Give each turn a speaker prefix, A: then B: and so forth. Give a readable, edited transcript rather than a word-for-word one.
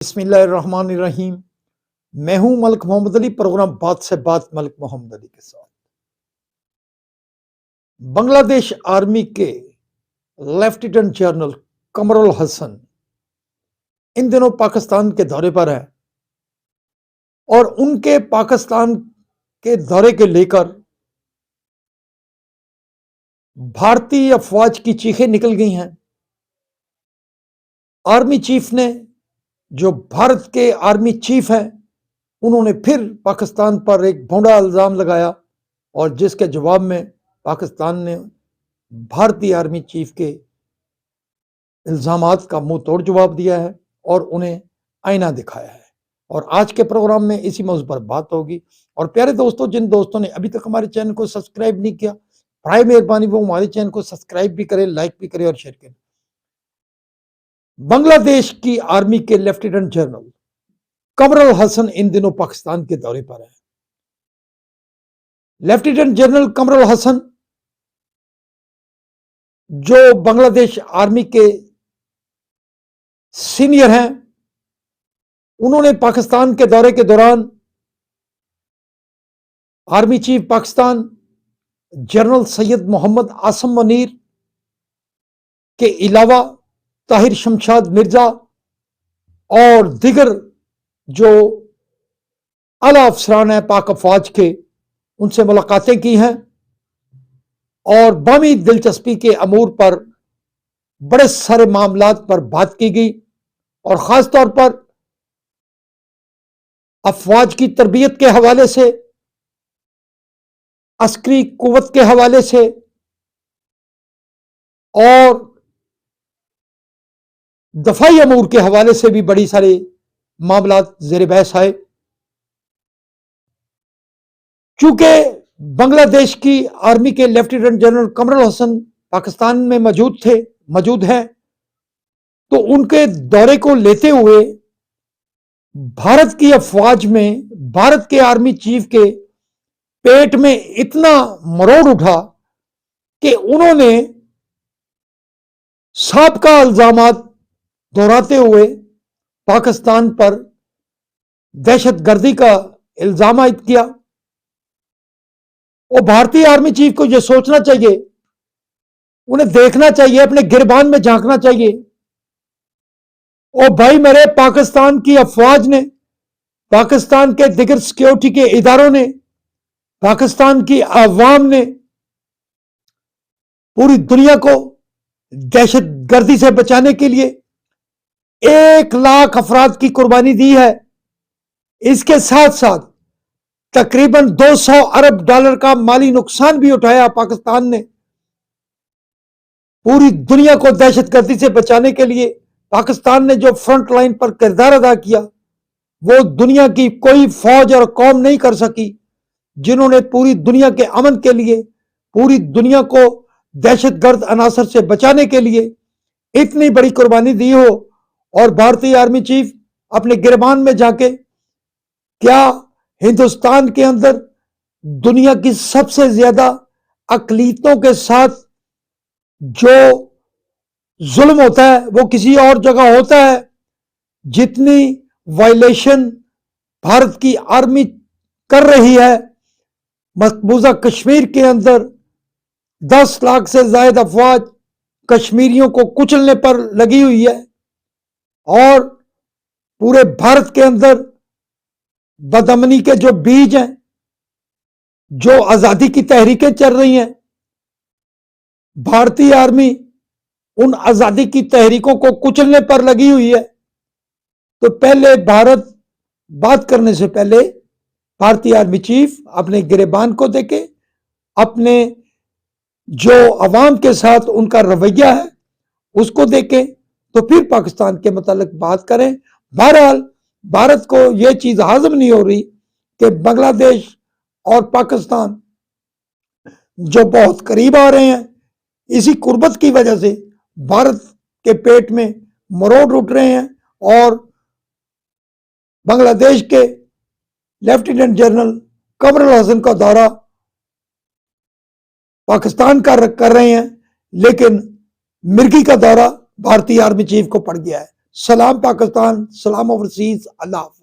A: बिस्मिल्लाहिर्रहमानिर्रहीम। मैं हूं मलिक मोहम्मद अली। प्रोग्राम बात से बात मलिक मोहम्मद अली के साथ। बांग्लादेश आर्मी के लेफ्टिनेंट जनरल कमरुल हसन इन दिनों पाकिस्तान के दौरे पर है और उनके पाकिस्तान के दौरे के लेकर भारतीय अफवाज की चीखें निकल गई हैं। आर्मी चीफ ने, जो भारत के आर्मी चीफ हैं, उन्होंने फिर पाकिस्तान पर एक भोंडा इल्ज़ाम लगाया और जिसके जवाब में पाकिस्तान ने भारतीय आर्मी चीफ के इल्ज़ामात का मुंह तोड़ जवाब दिया है और उन्हें आईना दिखाया है। और आज के प्रोग्राम में इसी मौजू पर बात होगी। और प्यारे दोस्तों, जिन दोस्तों ने अभी तक हमारे चैनल को सब्सक्राइब नहीं किया, बड़ी मेहरबानी वो हमारे चैनल को सब्सक्राइब भी करें, लाइक भी करें और शेयर करें। बांग्लादेश की आर्मी के लेफ्टिनेंट जनरल कमरुल हसन इन दिनों पाकिस्तान के दौरे पर है। लेफ्टिनेंट जनरल कमरुल हसन, जो बांग्लादेश आर्मी के सीनियर हैं, उन्होंने पाकिस्तान के दौरे के दौरान army chief Pakistan general Syed Mohammad Asim Munir के अलावा ताहिर शमशाद मिर्जा और दिगर जो आला अफसरान हैं पाक अफवाज के, उनसे मुलाकातें की हैं और बामी दिलचस्पी के अमूर पर बड़े सारे मामलात पर बात की गई और ख़ास तौर पर अफवाज की तरबियत के हवाले से, अस्करी कुव्वत के हवाले से और दफाई अमूर के हवाले से भी बड़ी सारे मामलात ज़ेर बहस आए। चूंकि बांग्लादेश की आर्मी के लेफ्टिनेंट जनरल कमरुल हसन पाकिस्तान में मौजूद हैं, तो उनके दौरे को लेते हुए भारत की अफवाज में भारत के आर्मी चीफ के पेट में इतना मरोड़ उठा कि उन्होंने साबका इल्जामात दोहराते हुए पाकिस्तान पर दहशतगर्दी का इल्जाम आयद किया। और भारतीय आर्मी चीफ को यह सोचना चाहिए, उन्हें देखना चाहिए, अपने गिरबान में झांकना चाहिए। और भाई मेरे, पाकिस्तान की अफवाज ने, पाकिस्तान के दिगर सिक्योरिटी के इदारों ने, पाकिस्तान की अवाम ने पूरी दुनिया को दहशतगर्दी से बचाने के लिए 1 लाख अफराद की कुर्बानी दी है। इसके साथ साथ तकरीबन 200 अरब डॉलर का माली नुकसान भी उठाया पाकिस्तान ने। पूरी दुनिया को दहशतगर्दी से बचाने के लिए पाकिस्तान ने जो फ्रंट लाइन पर किरदार अदा किया, वो दुनिया की कोई फौज और कौम नहीं कर सकी, जिन्होंने पूरी दुनिया के अमन के लिए, पूरी दुनिया को दहशतगर्द अनासर से बचाने के लिए इतनी बड़ी कुर्बानी दी हो। और भारतीय आर्मी चीफ अपने गिरबान में जाके, क्या हिंदुस्तान के अंदर दुनिया की सबसे ज्यादा अकलीतों के साथ जो जुल्म होता है वो किसी और जगह होता है? जितनी वायलेशन भारत की आर्मी कर रही है, मकबूजा कश्मीर के अंदर 10 लाख से ज्यादा अफवाज कश्मीरियों को कुचलने पर लगी हुई है। और पूरे भारत के अंदर बदअमनी के जो बीज हैं, जो आजादी की तहरीकें चल रही हैं, भारतीय आर्मी उन आजादी की तहरीकों को कुचलने पर लगी हुई है। तो पहले भारत बात करने से पहले भारतीय आर्मी चीफ अपने गिरेबान को देखे, अपने जो अवाम के साथ उनका रवैया है उसको देखे, तो फिर पाकिस्तान के मुतालिक बात करें। बहरहाल भारत को यह चीज हाजिम नहीं हो रही कि बांग्लादेश और पाकिस्तान जो बहुत करीब आ रहे हैं, इसी कुर्बत की वजह से भारत के पेट में मरोड़ उठ रहे हैं और बांग्लादेश के लेफ्टिनेंट जनरल कमरुल हसन का दौरा पाकिस्तान का कर रहे हैं, लेकिन मिर्गी का दौरा भारतीय आर्मी चीफ को पड़ गया है। सलाम पाकिस्तान, सलाम ओवरसीज, अल्लाह हाफ़िज़।